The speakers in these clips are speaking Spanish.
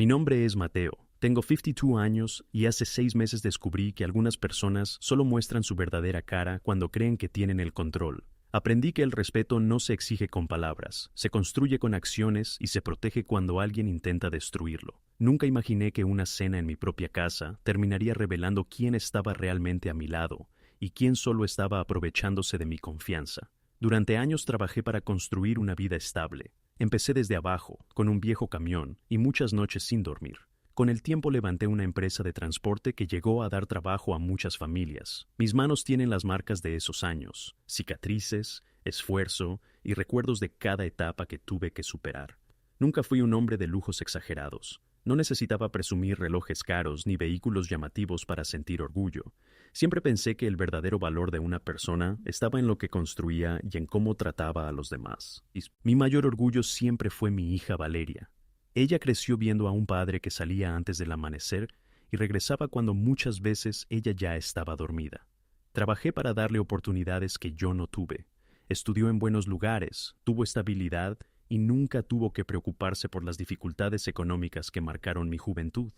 Mi nombre es Mateo, tengo 52 años y hace 6 meses descubrí que algunas personas solo muestran su verdadera cara cuando creen que tienen el control. Aprendí que el respeto no se exige con palabras, se construye con acciones y se protege cuando alguien intenta destruirlo. Nunca imaginé que una cena en mi propia casa terminaría revelando quién estaba realmente a mi lado y quién solo estaba aprovechándose de mi confianza. Durante años trabajé para construir una vida estable. Empecé desde abajo, con un viejo camión y muchas noches sin dormir. Con el tiempo levanté una empresa de transporte que llegó a dar trabajo a muchas familias. Mis manos tienen las marcas de esos años, cicatrices, esfuerzo y recuerdos de cada etapa que tuve que superar. Nunca fui un hombre de lujos exagerados. No necesitaba presumir relojes caros ni vehículos llamativos para sentir orgullo. Siempre pensé que el verdadero valor de una persona estaba en lo que construía y en cómo trataba a los demás. Y mi mayor orgullo siempre fue mi hija Valeria. Ella creció viendo a un padre que salía antes del amanecer y regresaba cuando muchas veces ella ya estaba dormida. Trabajé para darle oportunidades que yo no tuve. Estudió en buenos lugares, tuvo estabilidad y nunca tuvo que preocuparse por las dificultades económicas que marcaron mi juventud.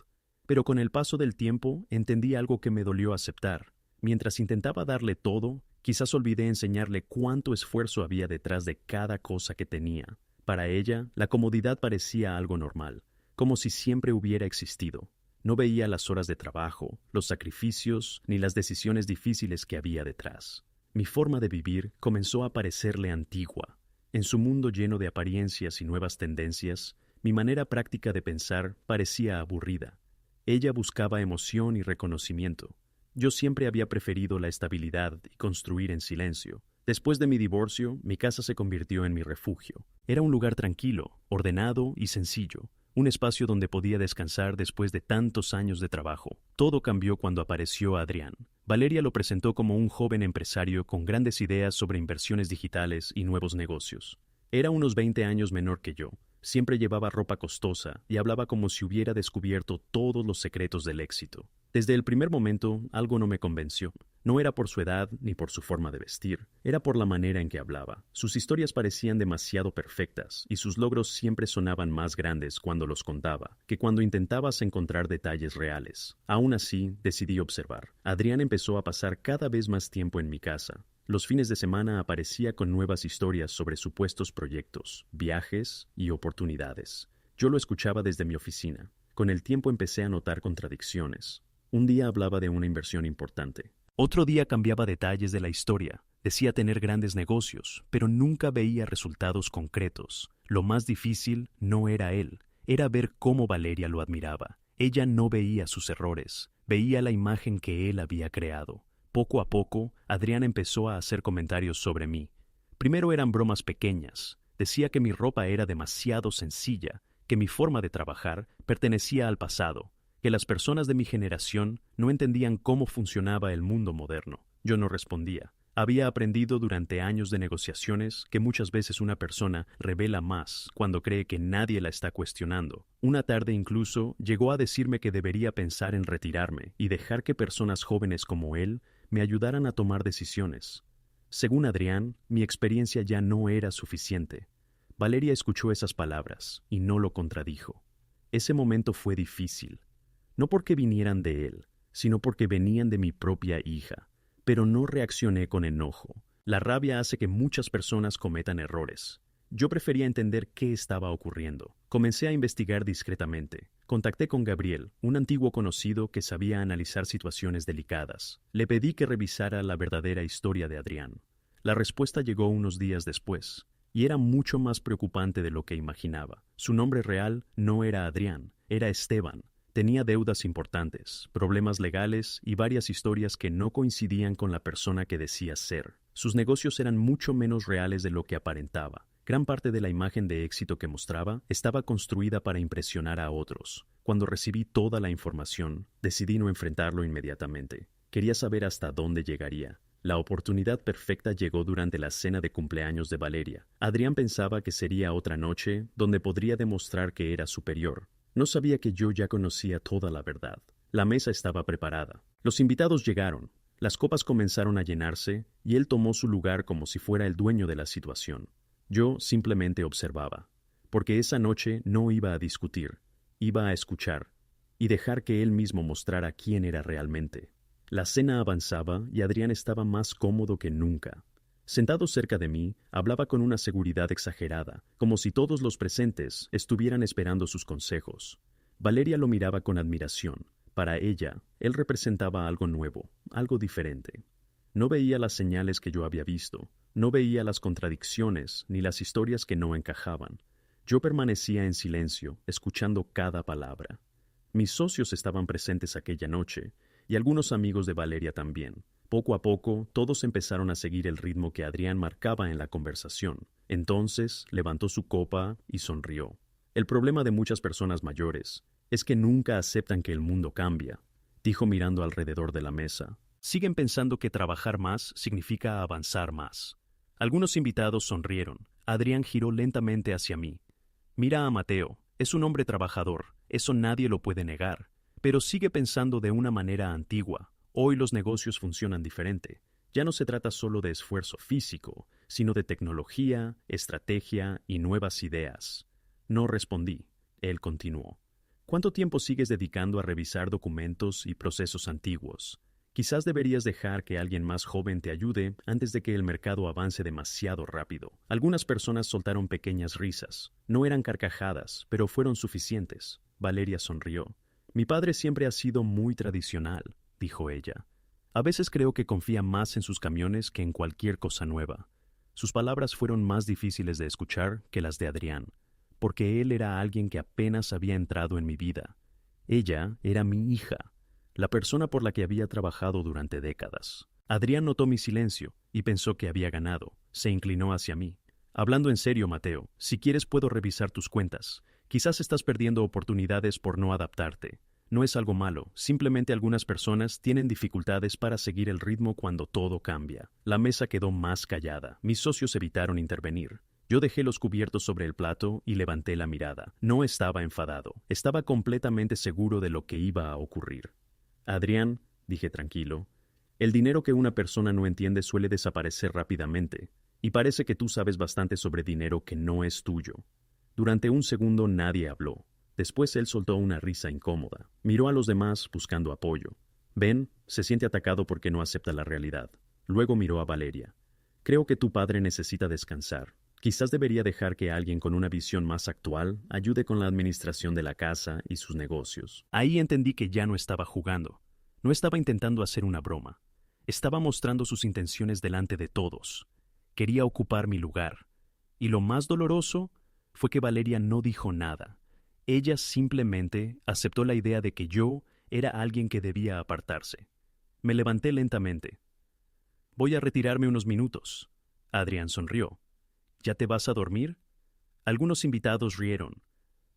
Pero con el paso del tiempo entendí algo que me dolió aceptar. Mientras intentaba darle todo, quizás olvidé enseñarle cuánto esfuerzo había detrás de cada cosa que tenía. Para ella, la comodidad parecía algo normal, como si siempre hubiera existido. No veía las horas de trabajo, los sacrificios, ni las decisiones difíciles que había detrás. Mi forma de vivir comenzó a parecerle antigua. En su mundo lleno de apariencias y nuevas tendencias, mi manera práctica de pensar parecía aburrida. Ella buscaba emoción y reconocimiento. Yo siempre había preferido la estabilidad y construir en silencio. Después de mi divorcio, mi casa se convirtió en mi refugio. Era un lugar tranquilo, ordenado y sencillo, un espacio donde podía descansar después de tantos años de trabajo. Todo cambió cuando apareció Adrián. Valeria lo presentó como un joven empresario con grandes ideas sobre inversiones digitales y nuevos negocios. Era unos 20 años menor que yo. Siempre llevaba ropa costosa y hablaba como si hubiera descubierto todos los secretos del éxito. Desde el primer momento, algo no me convenció. No era por su edad ni por su forma de vestir, era por la manera en que hablaba. Sus historias parecían demasiado perfectas y sus logros siempre sonaban más grandes cuando los contaba que cuando intentabas encontrar detalles reales. Aún así, decidí observar. Adrián empezó a pasar cada vez más tiempo en mi casa. Los fines de semana aparecía con nuevas historias sobre supuestos proyectos, viajes y oportunidades. Yo lo escuchaba desde mi oficina. Con el tiempo empecé a notar contradicciones. Un día hablaba de una inversión importante. Otro día cambiaba detalles de la historia. Decía tener grandes negocios, pero nunca veía resultados concretos. Lo más difícil no era él, era ver cómo Valeria lo admiraba. Ella no veía sus errores, veía la imagen que él había creado. Poco a poco, Adrián empezó a hacer comentarios sobre mí. Primero eran bromas pequeñas. Decía que mi ropa era demasiado sencilla, que mi forma de trabajar pertenecía al pasado, que las personas de mi generación no entendían cómo funcionaba el mundo moderno. Yo no respondía. Había aprendido durante años de negociaciones que muchas veces una persona revela más cuando cree que nadie la está cuestionando. Una tarde incluso llegó a decirme que debería pensar en retirarme y dejar que personas jóvenes como él me ayudaran a tomar decisiones. Según Adrián, mi experiencia ya no era suficiente. Valeria escuchó esas palabras y no lo contradijo. Ese momento fue difícil. No porque vinieran de él, sino porque venían de mi propia hija. Pero no reaccioné con enojo. La rabia hace que muchas personas cometan errores. Yo prefería entender qué estaba ocurriendo. Comencé a investigar discretamente. Contacté con Gabriel, un antiguo conocido que sabía analizar situaciones delicadas. Le pedí que revisara la verdadera historia de Adrián. La respuesta llegó unos días después, y era mucho más preocupante de lo que imaginaba. Su nombre real no era Adrián, era Esteban. Tenía deudas importantes, problemas legales y varias historias que no coincidían con la persona que decía ser. Sus negocios eran mucho menos reales de lo que aparentaba. Gran parte de la imagen de éxito que mostraba estaba construida para impresionar a otros. Cuando recibí toda la información, decidí no enfrentarlo inmediatamente. Quería saber hasta dónde llegaría. La oportunidad perfecta llegó durante la cena de cumpleaños de Valeria. Adrián pensaba que sería otra noche donde podría demostrar que era superior. No sabía que yo ya conocía toda la verdad. La mesa estaba preparada. Los invitados llegaron. Las copas comenzaron a llenarse y él tomó su lugar como si fuera el dueño de la situación. Yo simplemente observaba, porque esa noche no iba a discutir. Iba a escuchar y dejar que él mismo mostrara quién era realmente. La cena avanzaba y Adrián estaba más cómodo que nunca. Sentado cerca de mí, hablaba con una seguridad exagerada, como si todos los presentes estuvieran esperando sus consejos. Valeria lo miraba con admiración. Para ella, él representaba algo nuevo, algo diferente. No veía las señales que yo había visto, no veía las contradicciones ni las historias que no encajaban. Yo permanecía en silencio, escuchando cada palabra. Mis socios estaban presentes aquella noche, y algunos amigos de Valeria también. Poco a poco, todos empezaron a seguir el ritmo que Adrián marcaba en la conversación. Entonces, levantó su copa y sonrió. El problema de muchas personas mayores es que nunca aceptan que el mundo cambia, dijo mirando alrededor de la mesa. Siguen pensando que trabajar más significa avanzar más. Algunos invitados sonrieron. Adrián giró lentamente hacia mí. Mira a Mateo, es un hombre trabajador, eso nadie lo puede negar, pero sigue pensando de una manera antigua. Hoy los negocios funcionan diferente. Ya no se trata solo de esfuerzo físico, sino de tecnología, estrategia y nuevas ideas. No respondí. Él continuó. ¿Cuánto tiempo sigues dedicando a revisar documentos y procesos antiguos? Quizás deberías dejar que alguien más joven te ayude antes de que el mercado avance demasiado rápido. Algunas personas soltaron pequeñas risas. No eran carcajadas, pero fueron suficientes. Valeria sonrió. Mi padre siempre ha sido muy tradicional, dijo ella. A veces creo que confía más en sus camiones que en cualquier cosa nueva. Sus palabras fueron más difíciles de escuchar que las de Adrián, porque él era alguien que apenas había entrado en mi vida. Ella era mi hija, la persona por la que había trabajado durante décadas. Adrián notó mi silencio y pensó que había ganado. Se inclinó hacia mí. Hablando en serio, Mateo, si quieres puedo revisar tus cuentas. Quizás estás perdiendo oportunidades por no adaptarte. No es algo malo, simplemente algunas personas tienen dificultades para seguir el ritmo cuando todo cambia. La mesa quedó más callada. Mis socios evitaron intervenir. Yo dejé los cubiertos sobre el plato y levanté la mirada. No estaba enfadado. Estaba completamente seguro de lo que iba a ocurrir. Adrián, dije tranquilo, el dinero que una persona no entiende suele desaparecer rápidamente, y parece que tú sabes bastante sobre dinero que no es tuyo. Durante un segundo nadie habló. Después él soltó una risa incómoda. Miró a los demás buscando apoyo. Ben se siente atacado porque no acepta la realidad. Luego miró a Valeria. Creo que tu padre necesita descansar. Quizás debería dejar que alguien con una visión más actual ayude con la administración de la casa y sus negocios. Ahí entendí que ya no estaba jugando. No estaba intentando hacer una broma. Estaba mostrando sus intenciones delante de todos. Quería ocupar mi lugar. Y lo más doloroso fue que Valeria no dijo nada. Ella simplemente aceptó la idea de que yo era alguien que debía apartarse. Me levanté lentamente. Voy a retirarme unos minutos. Adrián sonrió. ¿Ya te vas a dormir? Algunos invitados rieron.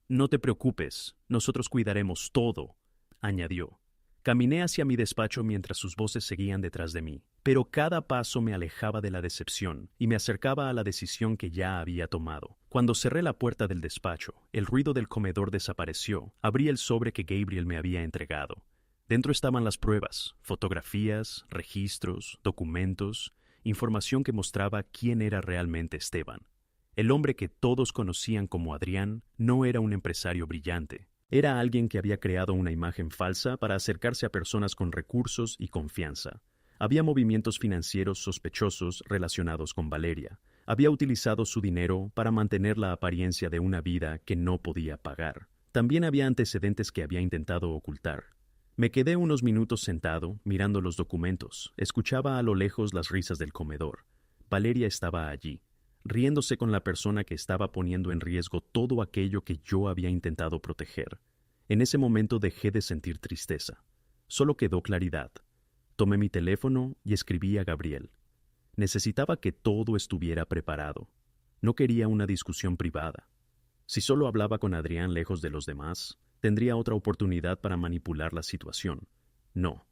No te preocupes, nosotros cuidaremos todo, añadió. Caminé hacia mi despacho mientras sus voces seguían detrás de mí, pero cada paso me alejaba de la decepción y me acercaba a la decisión que ya había tomado. Cuando cerré la puerta del despacho, el ruido del comedor desapareció. Abrí el sobre que Gabriel me había entregado. Dentro estaban las pruebas, fotografías, registros, documentos, información que mostraba quién era realmente Esteban. El hombre que todos conocían como Adrián no era un empresario brillante. Era alguien que había creado una imagen falsa para acercarse a personas con recursos y confianza. Había movimientos financieros sospechosos relacionados con Valeria. Había utilizado su dinero para mantener la apariencia de una vida que no podía pagar. También había antecedentes que había intentado ocultar. Me quedé unos minutos sentado, mirando los documentos. Escuchaba a lo lejos las risas del comedor. Valeria estaba allí, riéndose con la persona que estaba poniendo en riesgo todo aquello que yo había intentado proteger. En ese momento dejé de sentir tristeza. Solo quedó claridad. Tomé mi teléfono y escribí a Gabriel. Necesitaba que todo estuviera preparado. No quería una discusión privada. Si solo hablaba con Adrián lejos de los demás, tendría otra oportunidad para manipular la situación. No,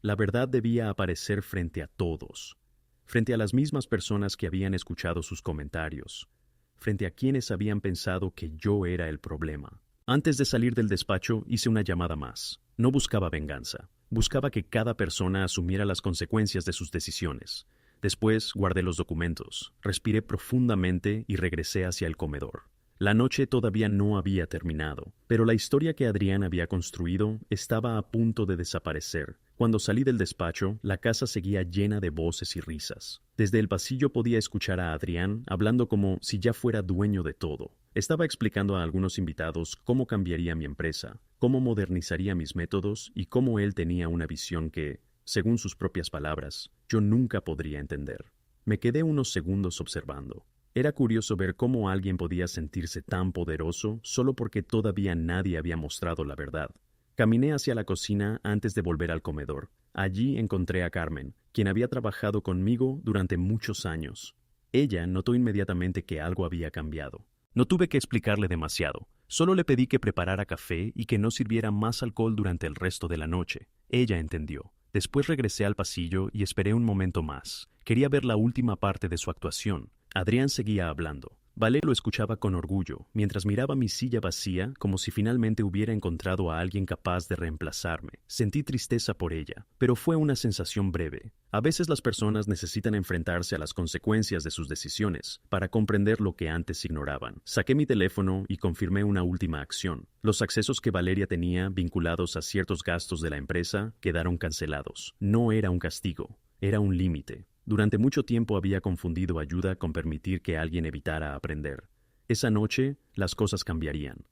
la verdad debía aparecer frente a todos, frente a las mismas personas que habían escuchado sus comentarios, frente a quienes habían pensado que yo era el problema. Antes de salir del despacho hice una llamada más. No buscaba venganza, buscaba que cada persona asumiera las consecuencias de sus decisiones. Después guardé los documentos, respiré profundamente y regresé hacia el comedor. La noche todavía no había terminado, pero la historia que Adrián había construido estaba a punto de desaparecer. Cuando salí del despacho, la casa seguía llena de voces y risas. Desde el pasillo podía escuchar a Adrián hablando como si ya fuera dueño de todo. Estaba explicando a algunos invitados cómo cambiaría mi empresa, cómo modernizaría mis métodos y cómo él tenía una visión que, según sus propias palabras, yo nunca podría entender. Me quedé unos segundos observando. Era curioso ver cómo alguien podía sentirse tan poderoso solo porque todavía nadie había mostrado la verdad. Caminé hacia la cocina antes de volver al comedor. Allí encontré a Carmen, quien había trabajado conmigo durante muchos años. Ella notó inmediatamente que algo había cambiado. No tuve que explicarle demasiado. Solo le pedí que preparara café y que no sirviera más alcohol durante el resto de la noche. Ella entendió. Después regresé al pasillo y esperé un momento más. Quería ver la última parte de su actuación. Adrián seguía hablando. Valé lo escuchaba con orgullo, mientras miraba mi silla vacía como si finalmente hubiera encontrado a alguien capaz de reemplazarme. Sentí tristeza por ella, pero fue una sensación breve. A veces las personas necesitan enfrentarse a las consecuencias de sus decisiones para comprender lo que antes ignoraban. Saqué mi teléfono y confirmé una última acción. Los accesos que Valeria tenía vinculados a ciertos gastos de la empresa quedaron cancelados. No era un castigo, era un límite. Durante mucho tiempo había confundido ayuda con permitir que alguien evitara aprender. Esa noche, las cosas cambiarían.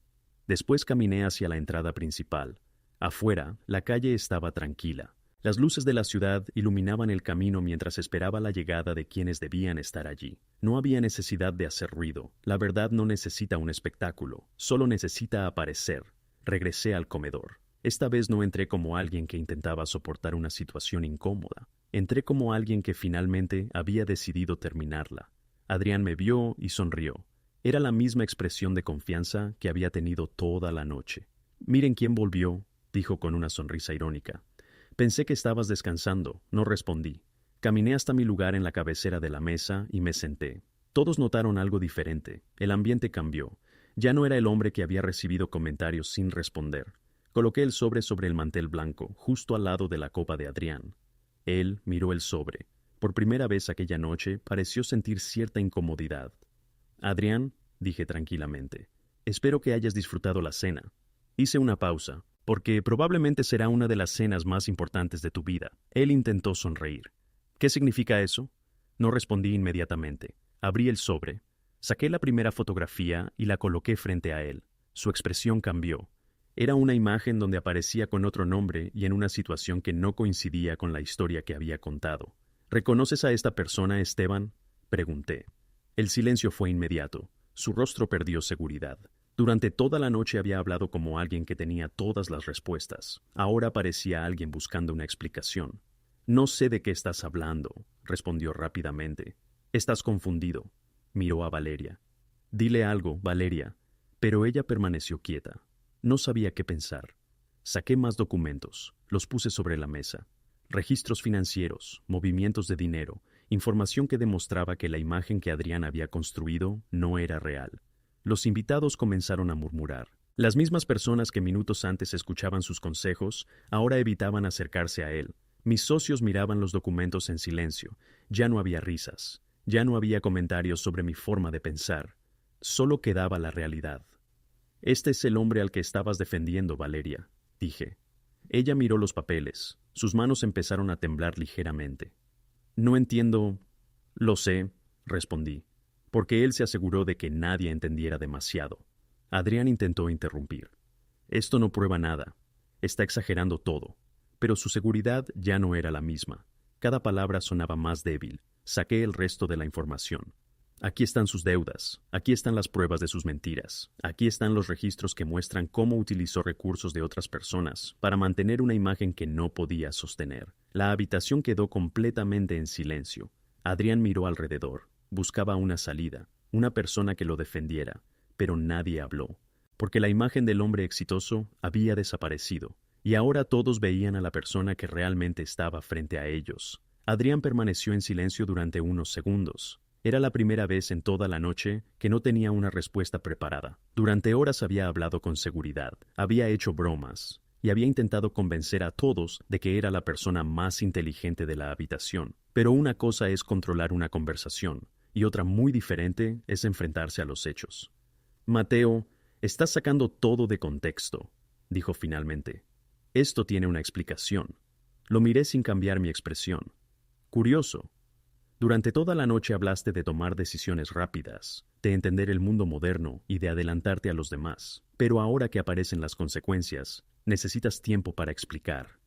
Después caminé hacia la entrada principal. Afuera, la calle estaba tranquila. Las luces de la ciudad iluminaban el camino mientras esperaba la llegada de quienes debían estar allí. No había necesidad de hacer ruido. La verdad no necesita un espectáculo, solo necesita aparecer. Regresé al comedor. Esta vez no entré como alguien que intentaba soportar una situación incómoda. Entré como alguien que finalmente había decidido terminarla. Adrián me vio y sonrió. Era la misma expresión de confianza que había tenido toda la noche. «Miren quién volvió», dijo con una sonrisa irónica. «Pensé que estabas descansando», no respondí. Caminé hasta mi lugar en la cabecera de la mesa y me senté. Todos notaron algo diferente. El ambiente cambió. Ya no era el hombre que había recibido comentarios sin responder. Coloqué el sobre el mantel blanco, justo al lado de la copa de Adrián. Él miró el sobre. Por primera vez aquella noche pareció sentir cierta incomodidad. «Adrián», dije tranquilamente, «espero que hayas disfrutado la cena». Hice una pausa, porque probablemente será una de las cenas más importantes de tu vida. Él intentó sonreír. «¿Qué significa eso?». No respondí inmediatamente. Abrí el sobre. Saqué la primera fotografía y la coloqué frente a él. Su expresión cambió. Era una imagen donde aparecía con otro nombre y en una situación que no coincidía con la historia que había contado. «¿Reconoces a esta persona, Esteban?», pregunté. El silencio fue inmediato. Su rostro perdió seguridad. Durante toda la noche había hablado como alguien que tenía todas las respuestas. Ahora parecía alguien buscando una explicación. «No sé de qué estás hablando», respondió rápidamente. «Estás confundido». Miró a Valeria. «Dile algo, Valeria». Pero ella permaneció quieta. No sabía qué pensar. Saqué más documentos, los puse sobre la mesa. Registros financieros, movimientos de dinero, información que demostraba que la imagen que Adrián había construido no era real. Los invitados comenzaron a murmurar. Las mismas personas que minutos antes escuchaban sus consejos, ahora evitaban acercarse a él. Mis socios miraban los documentos en silencio. Ya no había risas. Ya no había comentarios sobre mi forma de pensar. Solo quedaba la realidad. «Este es el hombre al que estabas defendiendo, Valeria», dije. Ella miró los papeles. Sus manos empezaron a temblar ligeramente. «No entiendo». «Lo sé», respondí, porque él se aseguró de que nadie entendiera demasiado. Adrián intentó interrumpir. «Esto no prueba nada. Está exagerando todo». Pero su seguridad ya no era la misma. Cada palabra sonaba más débil. Saqué el resto de la información. «Aquí están sus deudas, aquí están las pruebas de sus mentiras, aquí están los registros que muestran cómo utilizó recursos de otras personas para mantener una imagen que no podía sostener». La habitación quedó completamente en silencio. Adrián miró alrededor, buscaba una salida, una persona que lo defendiera, pero nadie habló, porque la imagen del hombre exitoso había desaparecido, y ahora todos veían a la persona que realmente estaba frente a ellos. Adrián permaneció en silencio durante unos segundos. Era la primera vez en toda la noche que no tenía una respuesta preparada. Durante horas había hablado con seguridad, había hecho bromas y había intentado convencer a todos de que era la persona más inteligente de la habitación. Pero una cosa es controlar una conversación y otra muy diferente es enfrentarse a los hechos. Mateo, estás sacando todo de contexto, dijo finalmente. Esto tiene una explicación. Lo miré sin cambiar mi expresión. Curioso. Durante toda la noche hablaste de tomar decisiones rápidas, de entender el mundo moderno y de adelantarte a los demás. Pero ahora que aparecen las consecuencias, necesitas tiempo para explicar.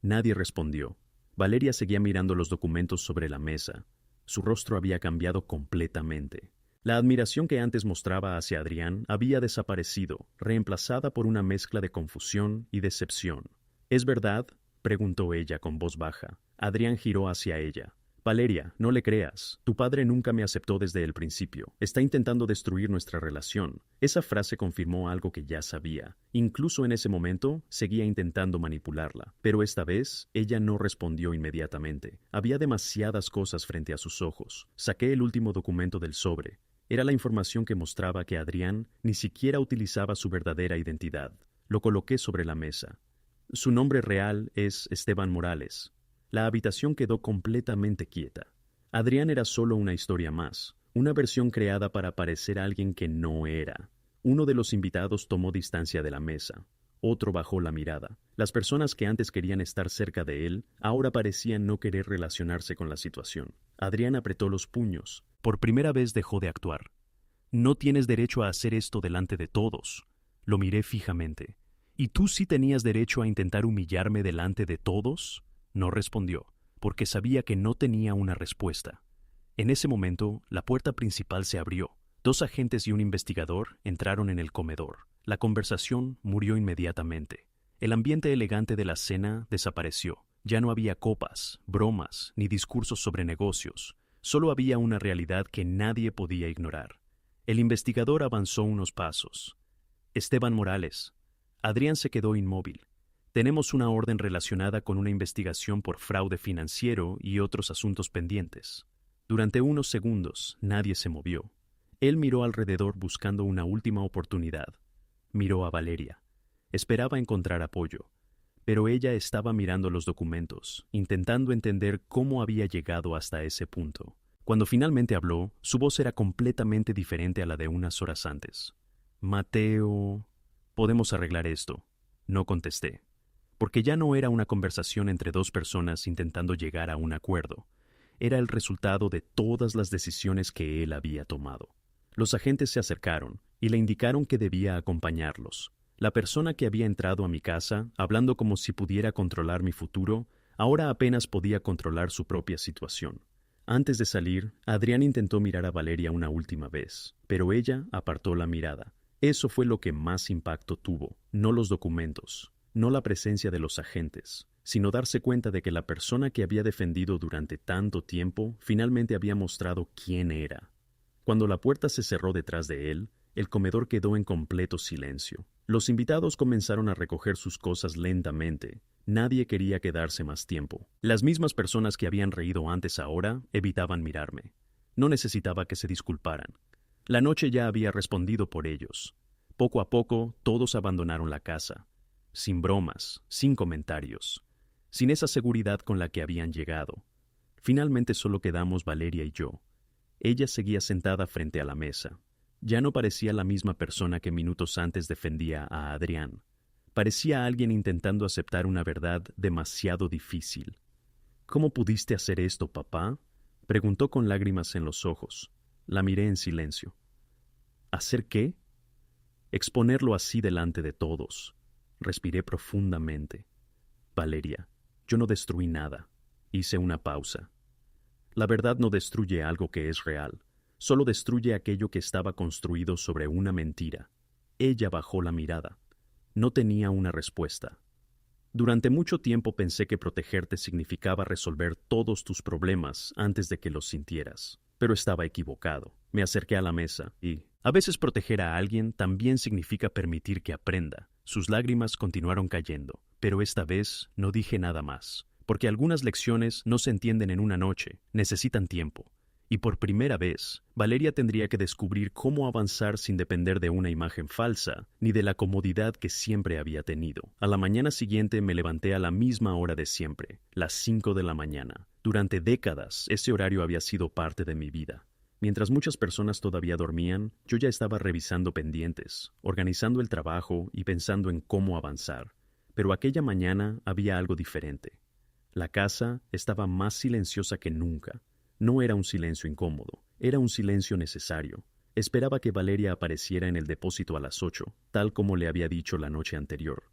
Nadie respondió. Valeria seguía mirando los documentos sobre la mesa. Su rostro había cambiado completamente. La admiración que antes mostraba hacia Adrián había desaparecido, reemplazada por una mezcla de confusión y decepción. ¿Es verdad?, preguntó ella con voz baja. Adrián giró hacia ella. Valeria, no le creas. Tu padre nunca me aceptó desde el principio. Está intentando destruir nuestra relación. Esa frase confirmó algo que ya sabía. Incluso en ese momento, seguía intentando manipularla. Pero esta vez, ella no respondió inmediatamente. Había demasiadas cosas frente a sus ojos. Saqué el último documento del sobre. Era la información que mostraba que Adrián ni siquiera utilizaba su verdadera identidad. Lo coloqué sobre la mesa. Su nombre real es Esteban Morales. La habitación quedó completamente quieta. Adrián era solo una historia más, una versión creada para parecer alguien que no era. Uno de los invitados tomó distancia de la mesa. Otro bajó la mirada. Las personas que antes querían estar cerca de él, ahora parecían no querer relacionarse con la situación. Adrián apretó los puños. Por primera vez dejó de actuar. No tienes derecho a hacer esto delante de todos. Lo miré fijamente. ¿Y tú sí tenías derecho a intentar humillarme delante de todos? No respondió, porque sabía que no tenía una respuesta. En ese momento, la puerta principal se abrió. 2 agentes y un investigador entraron en el comedor. La conversación murió inmediatamente. El ambiente elegante de la cena desapareció. Ya no había copas, bromas, ni discursos sobre negocios. Solo había una realidad que nadie podía ignorar. El investigador avanzó unos pasos. Esteban Morales. Adrián se quedó inmóvil. Tenemos una orden relacionada con una investigación por fraude financiero y otros asuntos pendientes. Durante unos segundos, nadie se movió. Él miró alrededor buscando una última oportunidad. Miró a Valeria. Esperaba encontrar apoyo, pero ella estaba mirando los documentos, intentando entender cómo había llegado hasta ese punto. Cuando finalmente habló, su voz era completamente diferente a la de unas horas antes. Mateo, podemos arreglar esto. No contesté. Porque ya no era una conversación entre 2 personas intentando llegar a un acuerdo. Era el resultado de todas las decisiones que él había tomado. Los agentes se acercaron y le indicaron que debía acompañarlos. La persona que había entrado a mi casa, hablando como si pudiera controlar mi futuro, ahora apenas podía controlar su propia situación. Antes de salir, Adrián intentó mirar a Valeria una última vez, pero ella apartó la mirada. Eso fue lo que más impacto tuvo, no los documentos. No la presencia de los agentes, sino darse cuenta de que la persona que había defendido durante tanto tiempo finalmente había mostrado quién era. Cuando la puerta se cerró detrás de él, el comedor quedó en completo silencio. Los invitados comenzaron a recoger sus cosas lentamente. Nadie quería quedarse más tiempo. Las mismas personas que habían reído antes ahora evitaban mirarme. No necesitaba que se disculparan. La noche ya había respondido por ellos. Poco a poco, todos abandonaron la casa. Sin bromas, sin comentarios, sin esa seguridad con la que habían llegado. Finalmente solo quedamos Valeria y yo. Ella seguía sentada frente a la mesa. Ya no parecía la misma persona que minutos antes defendía a Adrián. Parecía alguien intentando aceptar una verdad demasiado difícil. ¿Cómo pudiste hacer esto, papá?, preguntó con lágrimas en los ojos. La miré en silencio. ¿Hacer qué? Exponerlo así delante de todos. Respiré profundamente. Valeria, yo no destruí nada. Hice una pausa. La verdad no destruye algo que es real. Solo destruye aquello que estaba construido sobre una mentira. Ella bajó la mirada. No tenía una respuesta. Durante mucho tiempo pensé que protegerte significaba resolver todos tus problemas antes de que los sintieras. Pero estaba equivocado. Me acerqué a la mesa y, a veces proteger a alguien también significa permitir que aprenda. Sus lágrimas continuaron cayendo, pero esta vez no dije nada más, porque algunas lecciones no se entienden en una noche, necesitan tiempo. Y por primera vez, Valeria tendría que descubrir cómo avanzar sin depender de una imagen falsa, ni de la comodidad que siempre había tenido. A la mañana siguiente me levanté a la misma hora de siempre, las 5 de la mañana. Durante décadas, ese horario había sido parte de mi vida. Mientras muchas personas todavía dormían, yo ya estaba revisando pendientes, organizando el trabajo y pensando en cómo avanzar. Pero aquella mañana había algo diferente. La casa estaba más silenciosa que nunca. No era un silencio incómodo, era un silencio necesario. Esperaba que Valeria apareciera en el depósito a las 8, tal como le había dicho la noche anterior.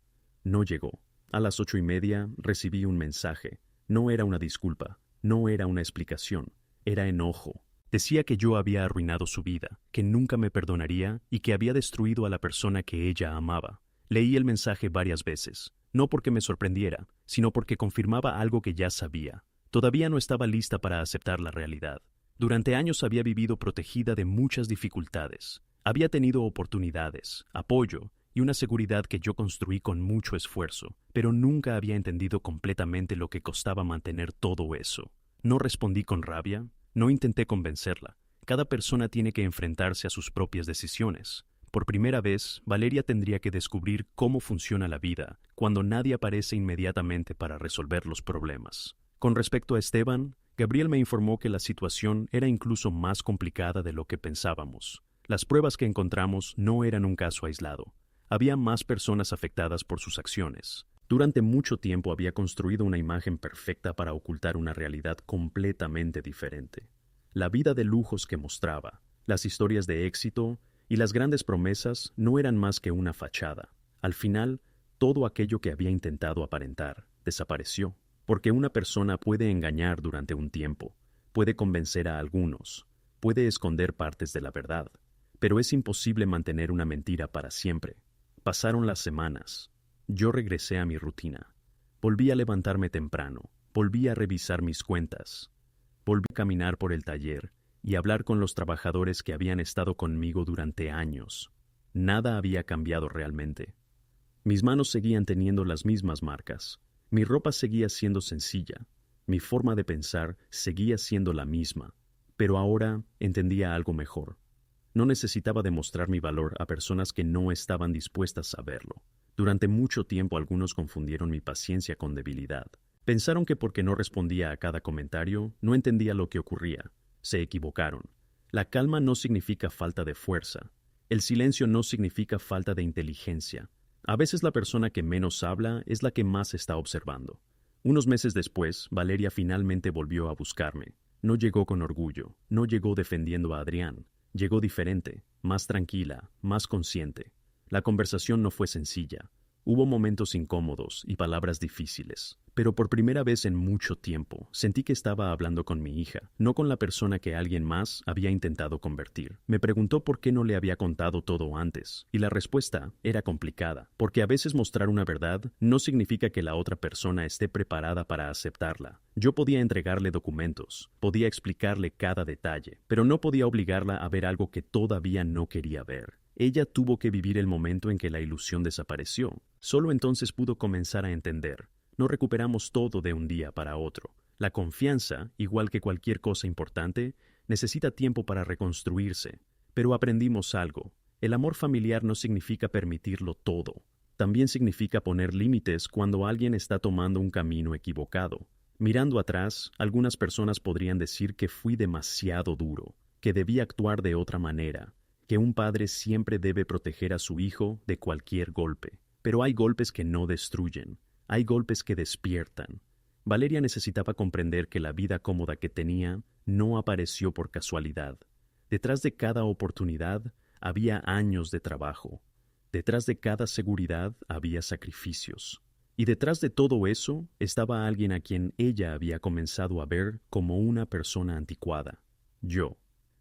No llegó. A las 8:30 recibí un mensaje. No era una disculpa, no era una explicación, era enojo. Decía que yo había arruinado su vida, que nunca me perdonaría y que había destruido a la persona que ella amaba. Leí el mensaje varias veces, no porque me sorprendiera, sino porque confirmaba algo que ya sabía. Todavía no estaba lista para aceptar la realidad. Durante años había vivido protegida de muchas dificultades. Había tenido oportunidades, apoyo y una seguridad que yo construí con mucho esfuerzo, pero nunca había entendido completamente lo que costaba mantener todo eso. No respondí con rabia, no intenté convencerla. Cada persona tiene que enfrentarse a sus propias decisiones. Por primera vez, Valeria tendría que descubrir cómo funciona la vida cuando nadie aparece inmediatamente para resolver los problemas. Con respecto a Esteban, Gabriel me informó que la situación era incluso más complicada de lo que pensábamos. Las pruebas que encontramos no eran un caso aislado. Había más personas afectadas por sus acciones. Durante mucho tiempo había construido una imagen perfecta para ocultar una realidad completamente diferente. La vida de lujos que mostraba, las historias de éxito y las grandes promesas no eran más que una fachada. Al final, todo aquello que había intentado aparentar desapareció, porque una persona puede engañar durante un tiempo, puede convencer a algunos, puede esconder partes de la verdad, pero es imposible mantener una mentira para siempre. Pasaron las semanas. Yo regresé a mi rutina. Volví a levantarme temprano, volví a revisar mis cuentas, volví a caminar por el taller y hablar con los trabajadores que habían estado conmigo durante años. Nada había cambiado realmente. Mis manos seguían teniendo las mismas marcas, mi ropa seguía siendo sencilla, mi forma de pensar seguía siendo la misma, pero ahora entendía algo mejor. No necesitaba demostrar mi valor a personas que no estaban dispuestas a verlo. Durante mucho tiempo algunos confundieron mi paciencia con debilidad. Pensaron que porque no respondía a cada comentario, no entendía lo que ocurría. Se equivocaron. La calma no significa falta de fuerza. El silencio no significa falta de inteligencia. A veces la persona que menos habla es la que más está observando. Unos meses después, Valeria finalmente volvió a buscarme. No llegó con orgullo, no llegó defendiendo a Adrián. Llegó diferente, más tranquila, más consciente. La conversación no fue sencilla. Hubo momentos incómodos y palabras difíciles, pero por primera vez en mucho tiempo sentí que estaba hablando con mi hija, no con la persona que alguien más había intentado convertir. Me preguntó por qué no le había contado todo antes, y la respuesta era complicada, porque a veces mostrar una verdad no significa que la otra persona esté preparada para aceptarla. Yo podía entregarle documentos, podía explicarle cada detalle, pero no podía obligarla a ver algo que todavía no quería ver. Ella tuvo que vivir el momento en que la ilusión desapareció. Solo entonces pudo comenzar a entender. No recuperamos todo de un día para otro. La confianza, igual que cualquier cosa importante, necesita tiempo para reconstruirse. Pero aprendimos algo. El amor familiar no significa permitirlo todo. También significa poner límites cuando alguien está tomando un camino equivocado. Mirando atrás, algunas personas podrían decir que fui demasiado duro, que debí actuar de otra manera, que un padre siempre debe proteger a su hijo de cualquier golpe. Pero hay golpes que no destruyen, hay golpes que despiertan. Valeria necesitaba comprender que la vida cómoda que tenía no apareció por casualidad. Detrás de cada oportunidad había años de trabajo. Detrás de cada seguridad había sacrificios. Y detrás de todo eso estaba alguien a quien ella había comenzado a ver como una persona anticuada. Yo.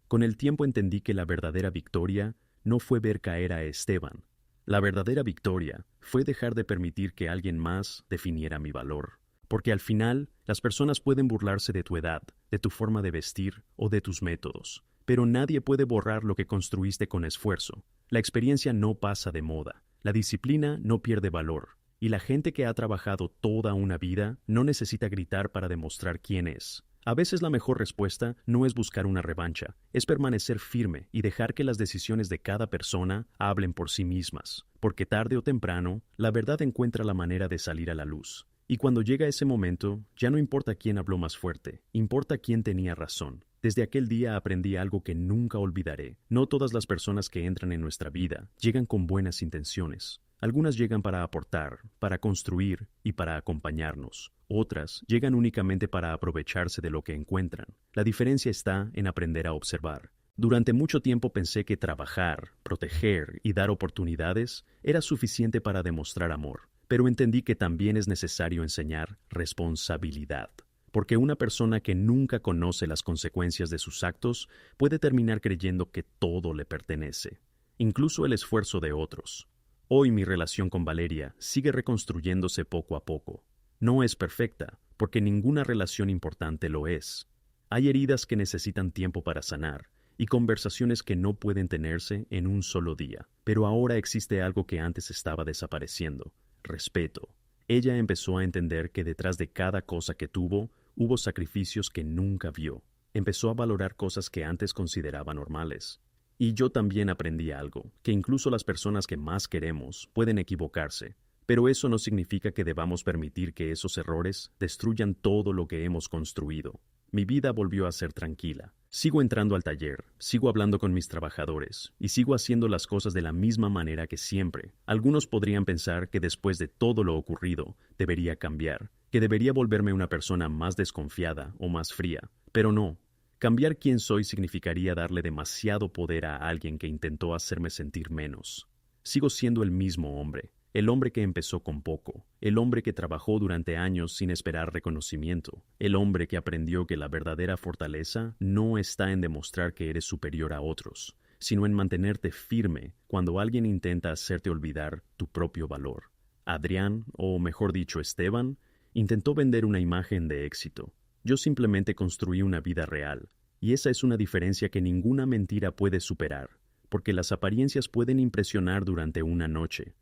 Con el tiempo entendí que la verdadera victoria no fue ver caer a Esteban. La verdadera victoria fue dejar de permitir que alguien más definiera mi valor. Porque al final, las personas pueden burlarse de tu edad, de tu forma de vestir o de tus métodos. Pero nadie puede borrar lo que construiste con esfuerzo. La experiencia no pasa de moda. La disciplina no pierde valor. Y la gente que ha trabajado toda una vida no necesita gritar para demostrar quién es. A veces la mejor respuesta no es buscar una revancha, es permanecer firme y dejar que las decisiones de cada persona hablen por sí mismas, porque tarde o temprano, la verdad encuentra la manera de salir a la luz. Y cuando llega ese momento, ya no importa quién habló más fuerte, importa quién tenía razón. Desde aquel día aprendí algo que nunca olvidaré. No todas las personas que entran en nuestra vida llegan con buenas intenciones. Algunas llegan para aportar, para construir y para acompañarnos. Otras llegan únicamente para aprovecharse de lo que encuentran. La diferencia está en aprender a observar. Durante mucho tiempo pensé que trabajar, proteger y dar oportunidades era suficiente para demostrar amor, pero entendí que también es necesario enseñar responsabilidad. Porque una persona que nunca conoce las consecuencias de sus actos puede terminar creyendo que todo le pertenece, incluso el esfuerzo de otros. Hoy mi relación con Valeria sigue reconstruyéndose poco a poco. No es perfecta, porque ninguna relación importante lo es. Hay heridas que necesitan tiempo para sanar y conversaciones que no pueden tenerse en un solo día. Pero ahora existe algo que antes estaba desapareciendo: respeto. Ella empezó a entender que detrás de cada cosa que tuvo, hubo sacrificios que nunca vio. Empezó a valorar cosas que antes consideraba normales. Y yo también aprendí algo, que incluso las personas que más queremos pueden equivocarse. Pero eso no significa que debamos permitir que esos errores destruyan todo lo que hemos construido. Mi vida volvió a ser tranquila. Sigo entrando al taller, sigo hablando con mis trabajadores y sigo haciendo las cosas de la misma manera que siempre. Algunos podrían pensar que después de todo lo ocurrido debería cambiar, que debería volverme una persona más desconfiada o más fría. Pero no. Cambiar quién soy significaría darle demasiado poder a alguien que intentó hacerme sentir menos. Sigo siendo el mismo hombre. El hombre que empezó con poco, el hombre que trabajó durante años sin esperar reconocimiento, el hombre que aprendió que la verdadera fortaleza no está en demostrar que eres superior a otros, sino en mantenerte firme cuando alguien intenta hacerte olvidar tu propio valor. Adrián, o mejor dicho Esteban, intentó vender una imagen de éxito. Yo simplemente construí una vida real, y esa es una diferencia que ninguna mentira puede superar, porque las apariencias pueden impresionar durante una noche,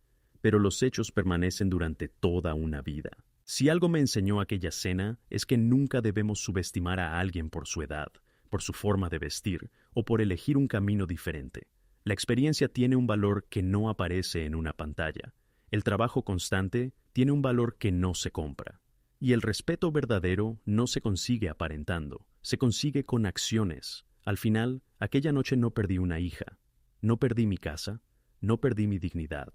pero los hechos permanecen durante toda una vida. Si algo me enseñó aquella cena es que nunca debemos subestimar a alguien por su edad, por su forma de vestir o por elegir un camino diferente. La experiencia tiene un valor que no aparece en una pantalla. El trabajo constante tiene un valor que no se compra. Y el respeto verdadero no se consigue aparentando, se consigue con acciones. Al final, aquella noche no perdí una hija, no perdí mi casa, no perdí mi dignidad.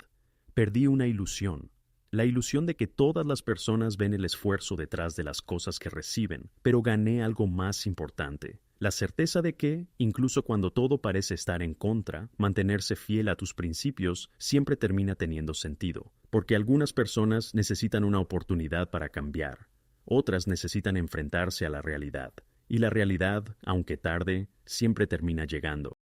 Perdí una ilusión, la ilusión de que todas las personas ven el esfuerzo detrás de las cosas que reciben, pero gané algo más importante, la certeza de que, incluso cuando todo parece estar en contra, mantenerse fiel a tus principios siempre termina teniendo sentido, porque algunas personas necesitan una oportunidad para cambiar, otras necesitan enfrentarse a la realidad, y la realidad, aunque tarde, siempre termina llegando.